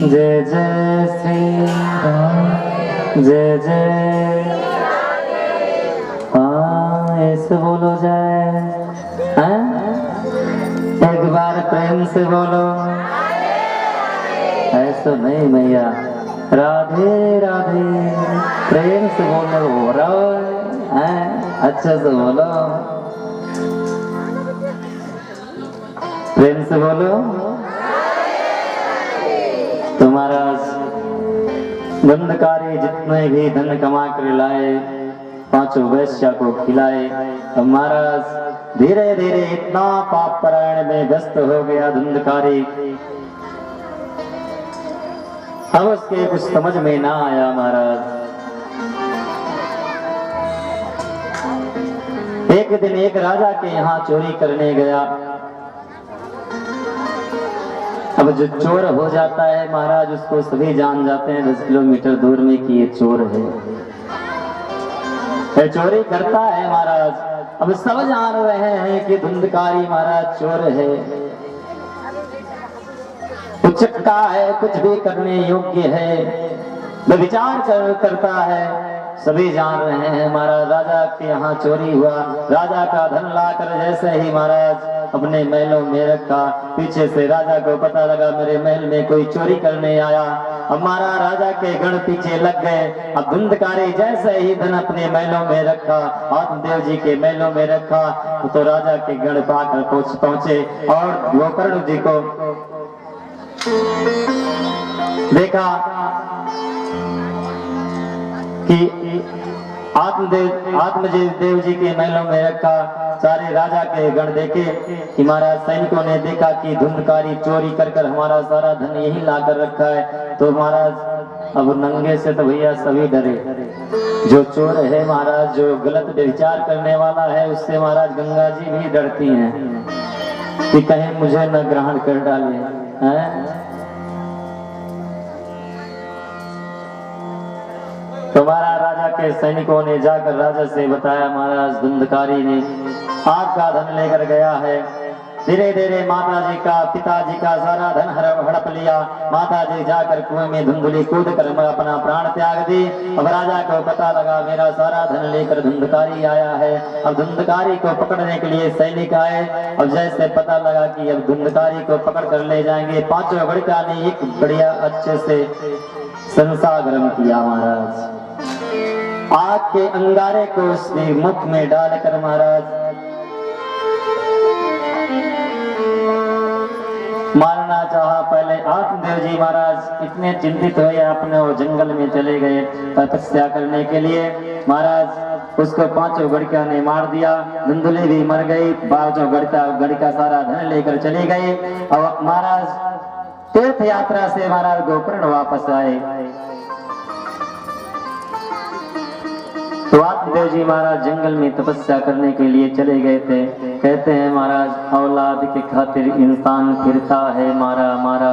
जय जय श्री राम जय जय। हाँ ऐसे बोलो जाए, हाँ एक बार प्रेम से बोलो। ऐसा नहीं मैया, राधे राधे प्रेम से बोलो। हो रहा है अच्छा से बोलो, प्रेम से बोलो। तो महाराज धंधकारी जितने भी धन कमा कर लाए, पांचों वैश्या को खिलाए। अब महाराज धीरे धीरे इतना पाप परायण में व्यस्त हो गया धंधकारी, अब उसके कुछ समझ में ना आया। महाराज एक दिन एक राजा के यहाँ चोरी करने गया। अब जो चोर हो जाता है महाराज, उसको सभी जान जाते हैं 10 किलोमीटर दूर में कि ये चोर है, ये चोरी करता है महाराज। अब सब जान रहे हैं कि धुंधकारी महाराज चोर है, उचक्का है, कुछ भी करने योग्य है, विचार करता है। सभी जान रहे हैं महाराज राजा के यहाँ चोरी हुआ। राजा का धन लाकर जैसे ही महाराज अपने महलों में रखा, पीछे से राजा को पता लगा मेरे महल में कोई चोरी करने आया। अब महाराज राजा के गण पीछे लग गए। अब धुंधकारी जैसे ही धन अपने महलों में रखा, आत्मदेव जी के महलों में रखा, तो राजा के गण पाकर पहुंचे और गोकर्ण जी को देखा कि आत्मदेव जी के महलों में रखा। सारे राजा के गण देखे कि महाराज सैनिकों ने देखा कि धुंधकारी चोरी कर हमारा सारा धन यही ला कर रखा है। तो महाराज अब नंगे से तो भैया सभी डरे। जो चोर है महाराज, जो गलत विचार करने वाला है, उससे महाराज गंगा जी भी डरती हैं कि कहीं मुझे न ग्रहण कर डाले हैं। तुम्हारा राजा के सैनिकों ने जाकर राजा से बताया महाराज धुंधकारी ने आपका धन लेकर गया है। धीरे धीरे माता जी का, पिताजी का सारा धन हड़प लिया। माता जी जाकर कुएं में धुंधली कूद कर अपना प्राण त्याग दी। अब राजा को पता लगा मेरा सारा धन लेकर धुंधकारी आया है। अब धुंधकारी को पकड़ने के लिए सैनिक आए। अब जैसे पता लगा कि अब धुंधकारी को पकड़ कर ले जाएंगे, पांचों बड़का ने एक बढ़िया अच्छे से संसार गर्म किया महाराज। आग के अंगारे को उसने मुख में डालकर महाराज मारना चाहा। पहले आत्मदेव जी महाराज इतने चिंतित हुए, अपने वो जंगल में चले गए तपस्या करने के लिए। महाराज उसको पांचों गड़िका ने मार दिया, धुंधली भी मर गई, पांचों गड़िका सारा धन लेकर चली गई। और महाराज तीर्थ यात्रा से महाराज गोकर्ण वापस आए। तो आत्मदेव जी महाराज जंगल में तपस्या करने के लिए चले गए थे। कहते हैं महाराज औलाद के खातिर इंसान फिरता है मारा मारा,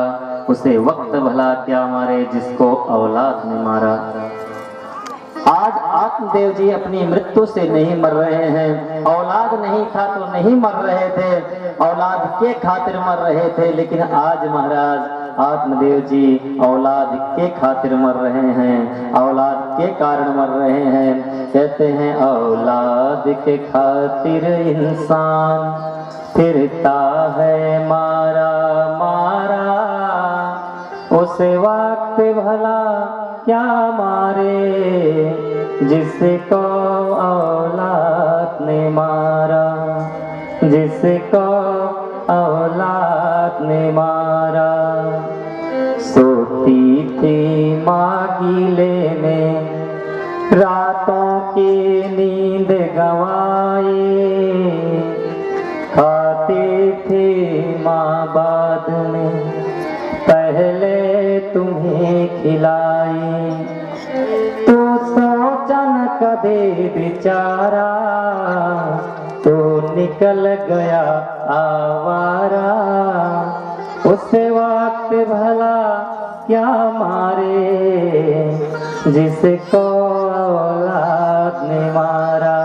उसे वक्त भला क्या मारे जिसको औलाद ने मारा। आज आत्मदेव जी अपनी मृत्यु से नहीं मर रहे हैं, औलाद नहीं था तो नहीं मर रहे थे, औलाद के खातिर मर रहे थे। लेकिन आज महाराज आत्मदेव जी औलाद के खातिर मर रहे हैं, औलाद के कारण मर रहे हैं। कहते हैं औलाद के खातिर इंसान फिरता है मारा मारा, उस वक्त भला क्या मारे जिसको औलाद ने मारा, जिसको औलाद ने मारा। सोती थी माँ गीले में रातों की नींद गंवाई, खाती थी माँ बाद में पहले तुम्हें खिलाई। तू सोचा न कभी बेचारा, तू निकल गया आवारा, उस वक्त भला क्या मारे जिसको औलाद ने मारा,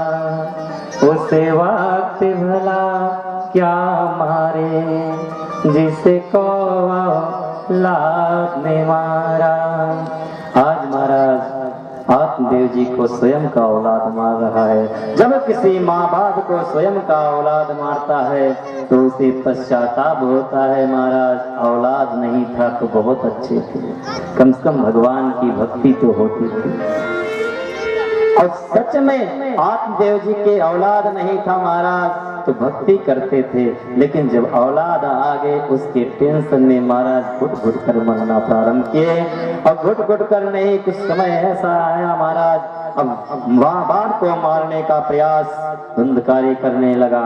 उस वक्त भला क्या मारे जिसको औलाद ने मारा। आज महाराज आत्मदेव जी को स्वयं का औलाद मार रहा है। जब किसी माँ बाप को स्वयं का औलाद मारता है तो उसे पश्चाताप होता है, महाराज औलाद नहीं था तो बहुत अच्छे थे, कम से कम भगवान की भक्ति तो होती थी। और सच में आत्मदेव जी के औलाद नहीं था महाराज तो भक्ति करते थे, लेकिन जब औलाद आ गए उसके टेंशन में महाराज घुट घुट कर मरना प्रारंभ किए। और घुट घुट कर नहीं, कुछ समय ऐसा आया महाराज, अब माँ बाप को मारने का प्रयास धुंधकारी करने लगा।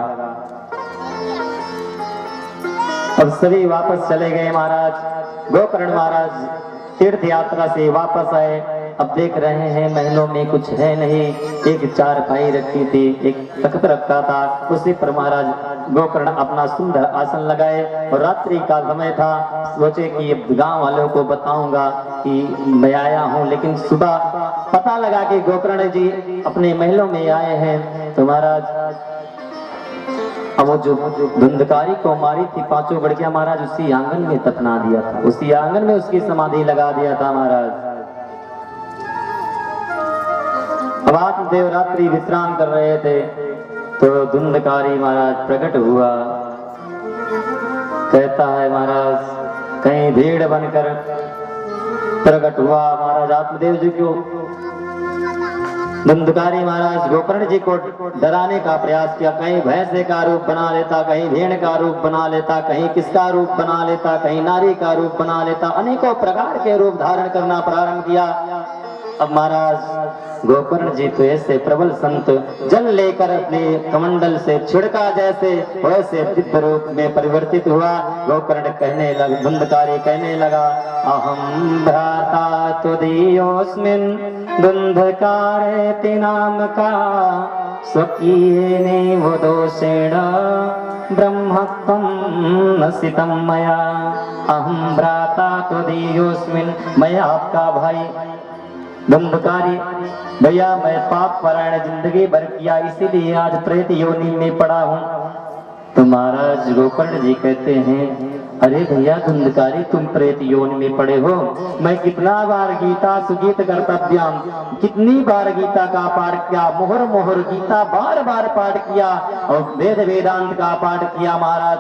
अब सभी वापस चले गए महाराज। गोकर्ण महाराज तीर्थ यात्रा से वापस आए। अब देख रहे हैं महलों में कुछ है नहीं, एक चारपाई रखी थी, एक तख्त रखा था, उसी पर महाराज गोकर्ण अपना सुंदर आसन लगाए। और रात्रि का समय था, सोचे कि अब गांव वालों को बताऊंगा कि मैं आया हूं, लेकिन सुबह पता लगा कि गोकर्ण जी अपने महलों में आए हैं। तो महाराज अब वो जो धुंधकारी को मारी थी पांचों बड़कियां, महाराज उसी आंगन में दफना दिया था, उसी आंगन में उसकी समाधि लगा दिया था महाराज। अब आत्मदेव रात्रि विश्राम कर रहे थे तो धुंधकारी महाराज प्रकट हुआ। कहता है महाराज कहीं भीड़ बनकर प्रकट हुआ। महाराज आत्मदेव जी को धुंधकारी महाराज गोकर्ण जी को डराने का प्रयास किया। कहीं भैंसे का रूप बना लेता, कहीं भेड़ का रूप बना लेता, कहीं किसका रूप बना लेता, कहीं नारी का रूप बना लेता, अनेकों प्रकार के रूप धारण करना प्रारंभ किया। अब महाराज गोकर्ण जी तो ऐसे प्रबल संत, जल लेकर अपने कमंडल से छिड़का जैसे वैसे दिव्य रूप में परिवर्तित हुआ। गोकर्ण कहने लगा, धुंधकारी कहने लगा, अहम भ्राता तुदीयोस्मिन् धुंधकारेति नाम का स्वकीयेने वो दोषेण ब्रह्मत्वं नसितं मया। अहम भ्राता तुदीयोस्मिन्, मैं आपका भाई धुंधकारी, भैया मैं पाप परायण जिंदगी भर किया, इसीलिए आज प्रेत योनि में पड़ा हूँ। तो महाराज गोकर्ण जी कहते हैं, अरे भैया धुंधकारी तुम प्रेत योनि में पड़े हो, मैं कितना बार गीता सुगीत कर्तव्यम, कितनी बार गीता का पाठ किया, मोहर मोहर गीता बार बार पाठ किया, और वेद वेदांत का पाठ किया महाराज,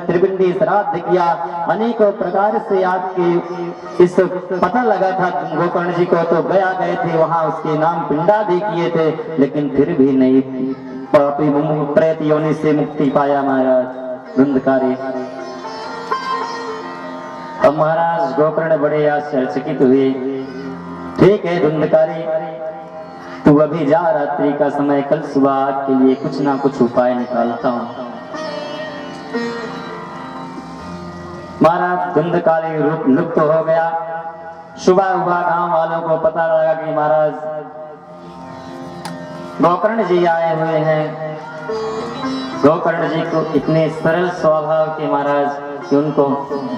त्रिपिंडी श्राद्ध किया, अनेकों प्रकार से आपके इस पता लगा था गोकर्ण जी को, तो गया गए थे वहां उसके नाम पिंडा भी किए थे, लेकिन फिर भी नहीं प्रेत योनि से मुक्ति पाया महाराज धुंधकारी। अब महाराज गोकर्ण बड़े आश्चर्यचकित हुए। ठीक है धुंधकारी, तू अभी जा, रात्रि का समय, कल सुबह के लिए कुछ ना कुछ उपाय निकालता हूं। महाराज धुंधकारी रूप लुप्त हो गया। सुबह हुआ, गांव वालों को पता लगा कि महाराज गोकर्ण जी आए हुए हैं। गोकर्ण जी को इतने सरल स्वभाव के महाराज कि उनको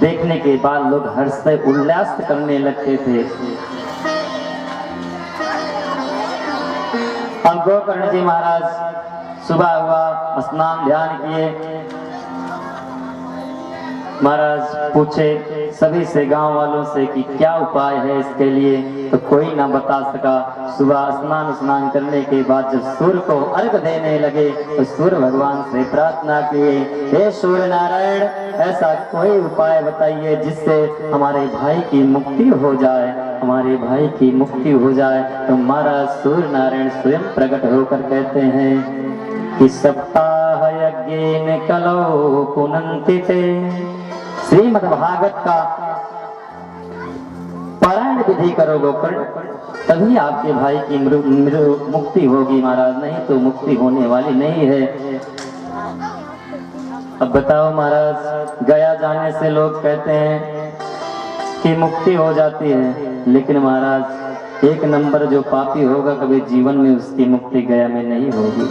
देखने के बाद लोग हर्ष से उल्लास करने लगते थे। अब गोकर्ण जी महाराज सुबह हुआ, स्नान ध्यान किए, महाराज पूछे सभी से, गांव वालों से कि क्या उपाय है इसके लिए, तो कोई ना बता सका। सुबह स्नान करने के बाद जब सूर्य को अर्घ देने लगे तो सूर्य भगवान से प्रार्थना किए, हे सूर्य नारायण ऐसा कोई उपाय बताइए जिससे हमारे भाई की मुक्ति हो जाए, हमारे भाई की मुक्ति हो जाए। तो महाराज सूर्य नारायण स्वयं प्रकट होकर कहते हैं कि सप्ताह यज्ञेन कलौ पुनन्ति ते, श्रीमद्भागवत का पारायण विधि करो गोकर्ण, तभी आपके भाई की मुक्ति होगी महाराज, नहीं तो मुक्ति होने वाली नहीं है। अब बताओ महाराज, गया जाने से लोग कहते हैं कि मुक्ति हो जाती है, लेकिन महाराज एक नंबर जो पापी होगा कभी जीवन में उसकी मुक्ति गया में नहीं होगी।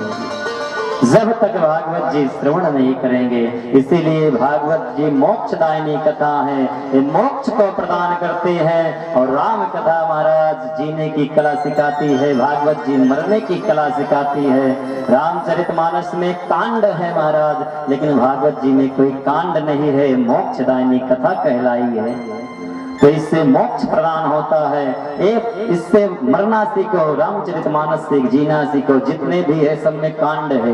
जब तक भागवत जी श्रवण नहीं करेंगे। इसीलिए भागवत जी मोक्षदायिनी कथा है, ये मोक्ष को प्रदान करते हैं। और राम कथा महाराज जीने की कला सिखाती है, भागवत जी मरने की कला सिखाती है। रामचरितमानस में कांड है महाराज, लेकिन भागवत जी में कोई कांड नहीं है, मोक्षदायिनी कथा कहलाई है। तो इससे मोक्ष प्रदान होता है। एक इससे मरना सीखो, रामचरितमानस से जीना सीखो। जितने भी है सब में कांड है।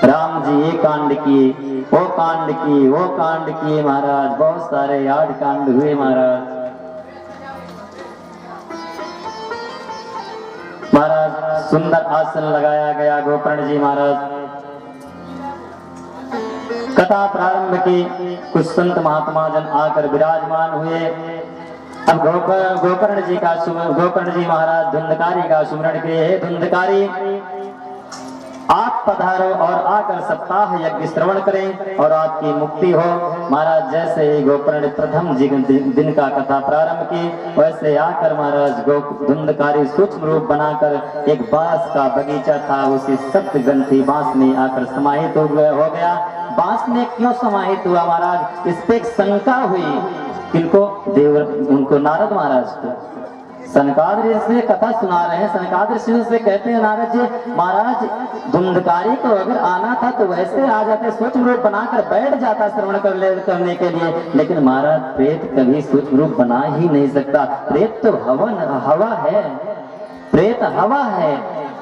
राम जी ये कांड किए, वो कांड किए, वो कांड किए महाराज, बहुत सारे 8 कांड हुए महाराज। महाराज सुंदर आसन लगाया गया गोकर्ण जी महाराज। कथा प्रारंभ की, कुछ संत महात्मा जन आकर विराजमान हुए। अब गोकर्ण जी महाराज धुंधकारी का सुमरण किए। हे धुंधकारी, आप पधारो और आकर सप्ताह यज्ञ श्रवण करें और आपकी मुक्ति हो। महाराज जैसे ही गोकर्ण प्रथम दिन का कथा प्रारंभ की, वैसे आकर महाराज धुंधकारी सूक्ष्म रूप बनाकर एक बांस का बगीचा था, उसी सप्त ग्रंथि बांस में आकर समाहित हो गया। बांस में क्यों समाहित हुआ महाराज, इस पे एक शंका हुई। किनको? उनको नारद महाराज को। सनकादिक से कथा सुना रहे हैं। सनकादिक से कहते हैं नारद जी महाराज, धुंधकारी को अगर आना था तो वैसे आ जाते, सूक्ष्म रूप बनाकर बैठ जाता श्रवण करने के लिए। लेकिन महाराज प्रेत कभी सूक्ष्म रूप बना ही नहीं सकता। प्रेत तो हवा है, प्रेत हवा है,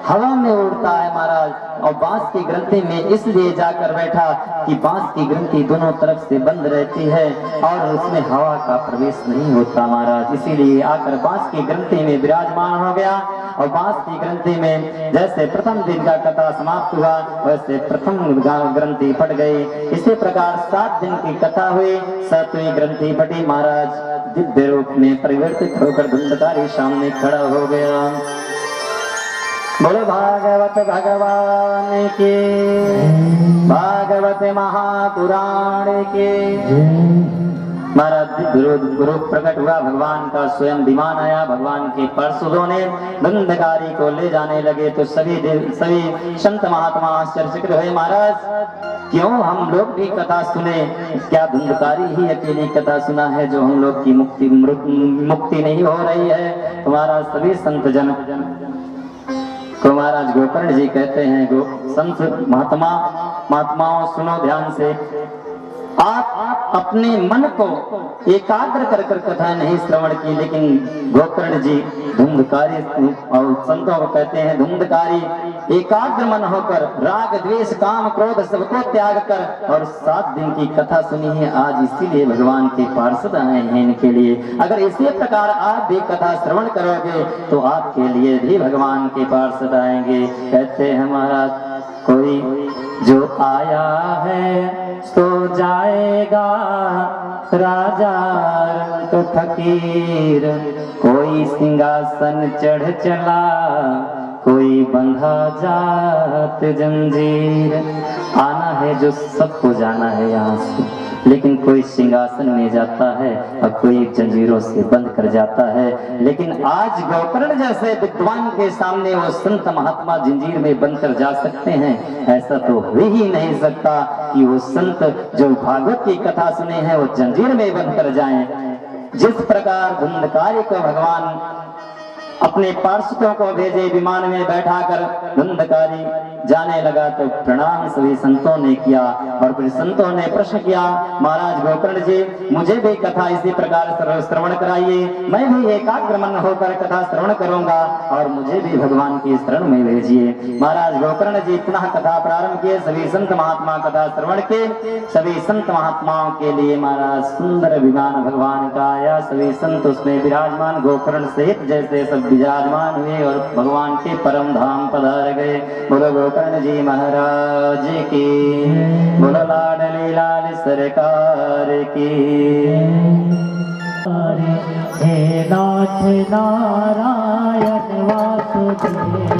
हवा में उड़ता है महाराज। और बांस की ग्रंथि में इसलिए जाकर बैठा कि बांस की ग्रंथि दोनों तरफ से बंद रहती है और उसमें हवा का प्रवेश नहीं होता महाराज। इसीलिए आकर बांस की ग्रंथि में विराजमान हो गया। और बांस की ग्रंथि में जैसे प्रथम दिन का कथा समाप्त हुआ, वैसे प्रथम ग्रंथि फट गई। इसी प्रकार 7 दिन की कथा हुई, 7वीं ग्रंथि फटी। महाराज दिव्य रूप में परिवर्तित होकर धुंधकारी सामने खड़ा हो गया। बोलो भागवत भगवान के, भागवत महापुराण के। महाराज रूप प्रकट हुआ भगवान का, स्वयं विमान आया। भगवान के पार्षदों ने धुंधकारी को ले जाने लगे तो सभी संत महात्मा आश्चर्यचकित हुए। महाराज क्यों हम लोग भी कथा सुने, क्या धुंधकारी ही अकेली कथा सुना है जो हम लोग की मुक्ति नहीं हो रही है? तुम्हारा सभी संत जन को महाराज गोकर्ण जी कहते हैं, संत महात्माओं सुनो ध्यान से। आप अपने मन को एकाग्र कर कथा नहीं श्रवण की, लेकिन गोकर्ण जी धुंधकारी और संतों को कहते हैं, धुंधकारी एकाग्र मन होकर राग द्वेष काम क्रोध सबको त्याग कर और 7 दिन की कथा सुनी है आज। इसीलिए भगवान के पार्षद आए हैं इनके लिए। अगर इसी प्रकार आप भी कथा श्रवण करोगे तो आपके लिए भी भगवान के पार्षद आएंगे। कहते हैं महाराज, कोई जो आया है सो जाएगा, राजा रंक फकीर। कोई सिंहासन चढ़ चला, कोई बंधा जात जंजीर। आना है जो सबको जाना है यहाँ से, लेकिन कोई सिंहासन में जाता है और कोई जंजीरों से बंद कर जाता है। लेकिन आज गोकर्ण जैसे विद्वान के सामने वो संत महात्मा जंजीर में बंद कर जा सकते हैं? ऐसा तो हो ही नहीं सकता कि वो संत जो भागवत की कथा सुने हैं वो जंजीर में बंद कर जाएं। जिस प्रकार धुंधकारी को भगवान अपने पार्षदों को भेजे, विमान में बैठाकर धुंधकारी जाने लगा तो प्रणाम सभी संतों ने किया। और फिर संतों ने प्रश्न किया, महाराज गोकर्ण जी मुझे भी कथा इसी प्रकार श्रवण कराइए, मैं भी एकाग्र मन होकर कथा श्रवण करूंगा और मुझे भी भगवान की शरण में भेजिए। महाराज गोकर्ण जी पुनः कथा प्रारंभ किए। सभी संत महात्मा कथा श्रवण के, सभी संत महात्माओं के लिए महाराज सुंदर विमान भगवान का आया। सभी संत उसमें विराजमान गोकर्ण सहित जैसे सब विराजमान हुए और भगवान के परम धाम पधार गए। बोलो गोकर्ण जी महाराज की, बोलो लाडली लाल सरकार की। हे नाथ नारायण वासुदेव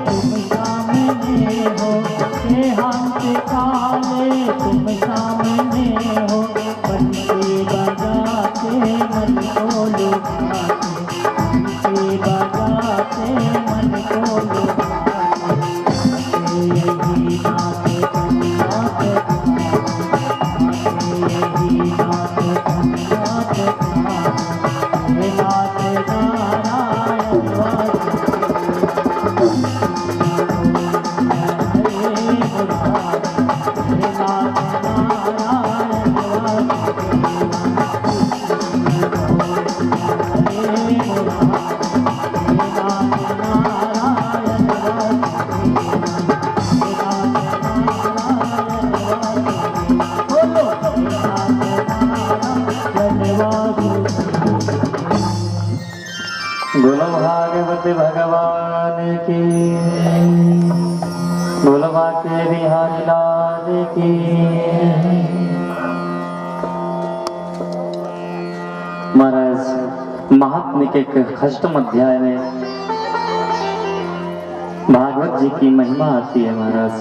तुम सामने हो, के हमसे काले तुम सामने हो, बंसी बजाते मन को लुभाते, बंसी बजाते मन को लुभाते, यही नाथ नाथ यही नाथ नाथ हे नाथ नारायण बोलो भागवत भगवान की, बोलो बाके बिहारी लाल की। महाराज महात्म्य के अष्टम अध्याय में भागवत जी की महिमा आती है। महाराज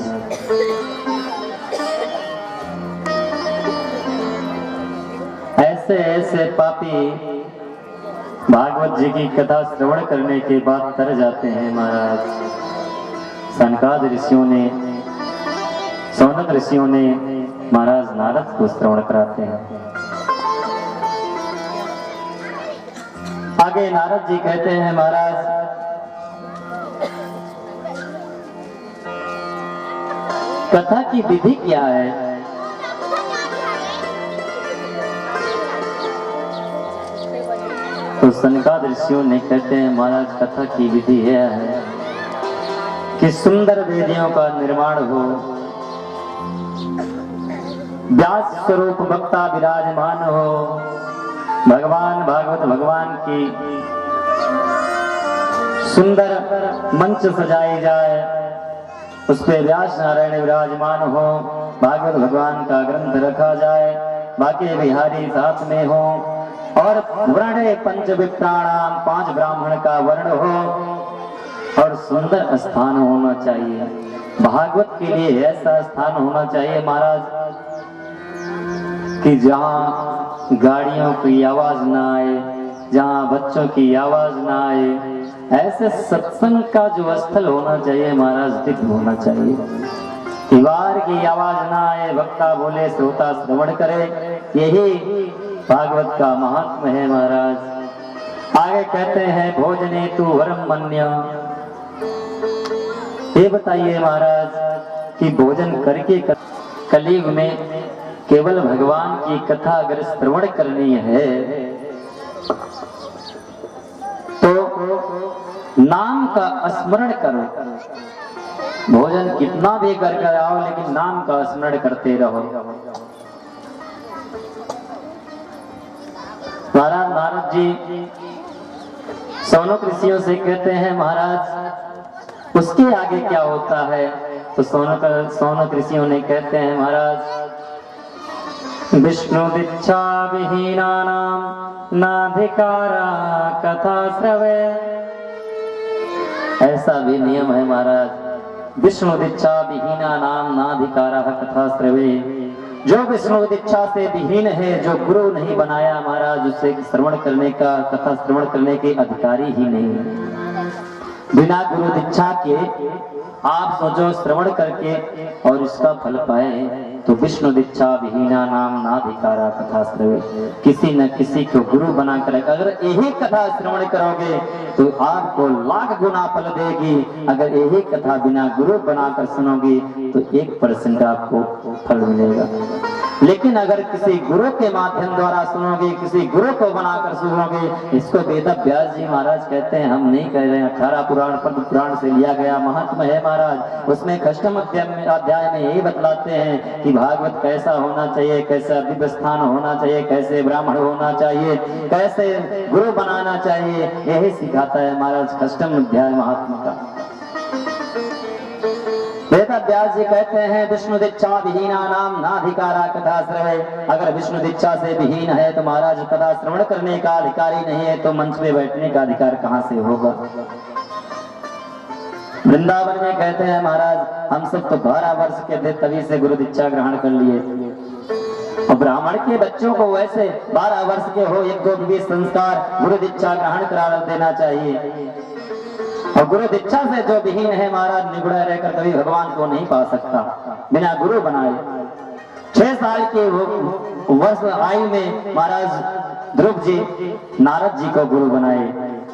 ऐसे ऐसे पापी भागवत जी की कथा श्रवण करने के बाद तर जाते हैं। महाराज सनकाद ऋषियों ने, सौनक ऋषियों ने महाराज नारद को श्रवण कराते हैं। आगे नारद जी कहते हैं, महाराज कथा की विधि क्या है? तो सनकाद ऋषियों ने कहते हैं, महाराज कथा की विधि यह है कि सुंदर वेदियों का निर्माण हो, व्यास स्वरूप वक्ता विराजमान हो, भगवान भागवत भगवान की सुंदर मंच सजाई जाए, उस पे व्यास नारायण विराजमान हो, भागवत भगवान का ग्रंथ रखा जाए, बाकी बिहारी साथ में हो, और वर्ण पंच विप्राणाम 5 ब्राह्मण का वर्ण हो, और सुंदर स्थान होना चाहिए। भागवत के लिए ऐसा स्थान होना चाहिए महाराज कि जहाँ गाड़ियों की आवाज ना आए, जहाँ बच्चों की आवाज ना आए, ऐसे सत्संग का जो स्थल होना चाहिए महाराज, दिव्य होना चाहिए। दीवार की आवाज ना आए, वक्ता बोले, श्रोता श्रवण करे, यही भागवत का महात्म है। महाराज आगे कहते हैं, भोजने तू वरम मन्य। ये बताइए महाराज कि भोजन करके कलयुग में केवल भगवान की कथा अगर श्रवण करनी है तो नाम का स्मरण करो। भोजन कितना भी कर आओ, लेकिन नाम का स्मरण करते रहो। महाराज नारद जी सौनक ऋषियों से कहते हैं, महाराज उसके आगे क्या होता है? तो सौनक ऋषियों ने कहते हैं, महाराज विष्णु दीक्षा विहीना नाम नाधिकारा कथा श्रवे। ऐसा भी नियम है महाराज, विष्णु दीक्षा विहीना नाम नाधिकारा कथा श्रवे। जो विष्णु दीक्षा से विहीन है, जो गुरु नहीं बनाया महाराज, उसे श्रवण करने का, कथा श्रवण करने के अधिकारी ही नहीं है। बिना गुरु दीक्षा के आप सोचो श्रवण करके और इसका फल पाए, तो विष्णु दीक्षा विहीना नाम नाधिकारा कथा श्रवे। किसी न किसी को गुरु बनाकर अगर यही कथा श्रवण करोगे तो आपको लाख गुना फल देगी। अगर यही कथा बिना गुरु बनाकर सुनोगे तो 1% आपको फल मिलेगा। लेकिन अगर किसी गुरु के माध्यम द्वारा सुनोगे, किसी गुरु को बनाकर सुनोगे, इसको वेद व्यास जी महाराज कहते हैं, हम नहीं कह रहे हैं। 18 पुराण पद्म पुराण से लिया गया महात्मा है महाराज। उसमें अष्टम अध्याय में यही बतलाते हैं कि भागवत कैसा होना चाहिए, कैसा दिव्य स्थान होना चाहिए, कैसे ब्राह्मण होना चाहिए, कैसे गुरु बनाना चाहिए, यही सिखाता है महाराज अष्टम अध्याय महात्मा का। वेद व्यास जी कहते हैं, विष्णु दीक्षा विहीना नाम नाधिकारा कथा श्रवे। अगर विष्णु दीक्षा से विहीन है तो महाराज कथा श्रवण करने का अधिकारी नहीं है, तो मंच पे बैठने का अधिकार कहां से होगा? वृंदावन में कहते हैं महाराज हम सब तो 12 वर्ष के थे तभी से गुरु दीक्षा ग्रहण कर लिए। और ब्राह्मण के बच्चों को वैसे 12 वर्ष के हो एक दो विधि संस्कार गुरु दीक्षा ग्रहण करा देना चाहिए। और गुरु दीक्षा से जो विहीन है महाराज निगुड़ा रहकर कभी भगवान को नहीं पा सकता बिना गुरु बनाए। 6 साल के वर्ष आयु में महाराज ध्रुव जी नारद जी को गुरु बनाए।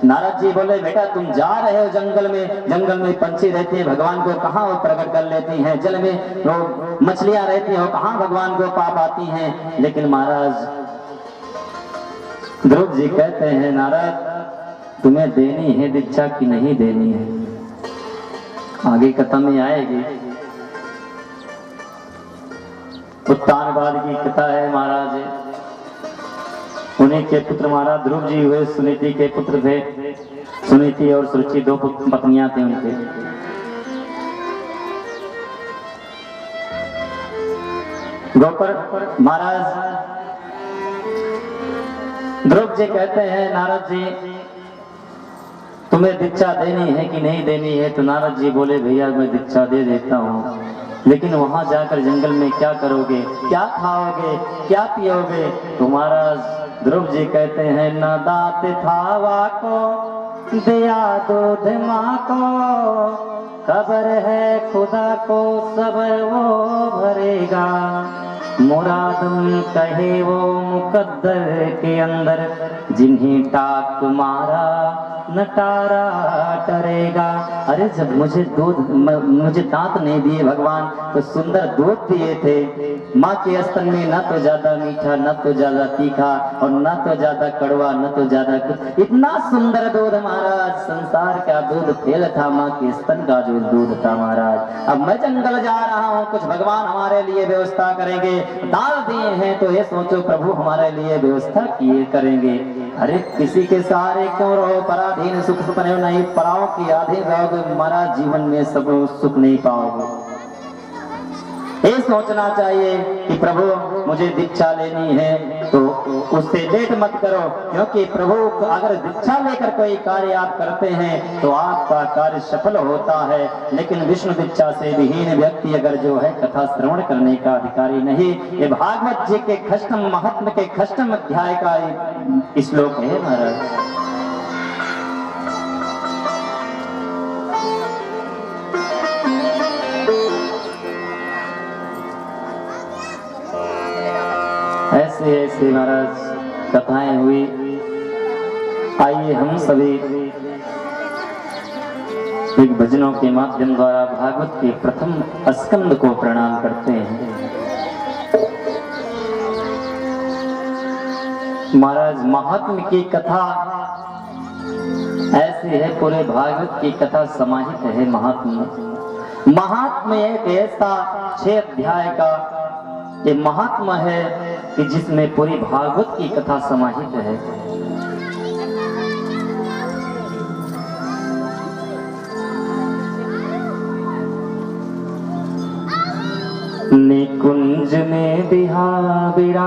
नारद जी बोले बेटा तुम जा रहे हो जंगल में पंछी रहते हैं भगवान को कहाँ वो प्रकट कर लेती हैं, जल में वो मछलियां रहती हैं कहाँ भगवान को पा पाती हैं। लेकिन महाराज ध्रुव जी कहते हैं नारद तुम्हें देनी है दीक्षा कि नहीं देनी है, आगे कथा में आएगी। उत्तानपाद की कथा है महाराज, उन्हीं के पुत्र महाराज ध्रुव जी हुए, सुनीति के पुत्र थे। सुनीति और सुरुचि 2 पत्नियां थी उनके। गोपर महाराज ध्रुव जी कहते हैं नारद जी तुम्हें दीक्षा देनी है कि नहीं देनी है। तो नारद जी बोले भैया मैं दीक्षा दे देता हूँ, लेकिन वहां जाकर जंगल में क्या करोगे, क्या खाओगे, क्या पियोगे। तो महाराज ध्रुव जी कहते हैं न दात थावा को दिया दूध माँ को, खबर है खुदा को सब वो भरेगा। मुरादम कहे वो मुकद्दर के अंदर, जिन्हें टाक मारा नटारा टरेगा। अरे जब मुझे दांत नहीं दिए भगवान तो सुंदर दूध दिए थे। माँ के स्तन में न तो ज्यादा मीठा न तो ज्यादा तीखा और न तो ज्यादा कड़वा न तो ज्यादा कुछ, इतना सुंदर दूध महाराज। संसार का दूध फेल था, माँ के स्तन का जो दूध था महाराज। अब मैं जंगल जा रहा हूँ, कुछ भगवान हमारे लिए व्यवस्था करेंगे। दाल दिए हैं तो ये सोचो प्रभु हमारे लिए व्यवस्था किए करेंगे। अरे किसी के सहारे क्यों रहो, पराधीन सुख सपने नहीं, पराओं की आधीन रहोगे महाराज, जीवन में सब सुख नहीं पाओगे। ये सोचना चाहिए कि प्रभु मुझे दीक्षा लेनी है तो उससे लेट मत करो, क्योंकि प्रभु अगर दीक्षा लेकर कोई कार्य आप करते हैं तो आपका कार्य सफल होता है। लेकिन विष्णु दीक्षा से विहीन व्यक्ति अगर जो है कथा श्रवण करने का अधिकारी नहीं। ये भागवत जी के खष्टम महात्म के खष्टम अध्याय का श्लोक है महाराज। ऐसे ऐसे महाराज कथाएं हुई। आइए हम सभी एक भजनों के माध्यम द्वारा भागवत के प्रथम स्कंद को प्रणाम करते हैं। महाराज महात्म की कथा ऐसी है, पूरे भागवत की कथा समाहित है महात्म। महात्म एक ऐसा 6 अध्याय का ये महात्मा है कि जिसमें पूरी भागवत की कथा समाहित है। निकुंज में बिहार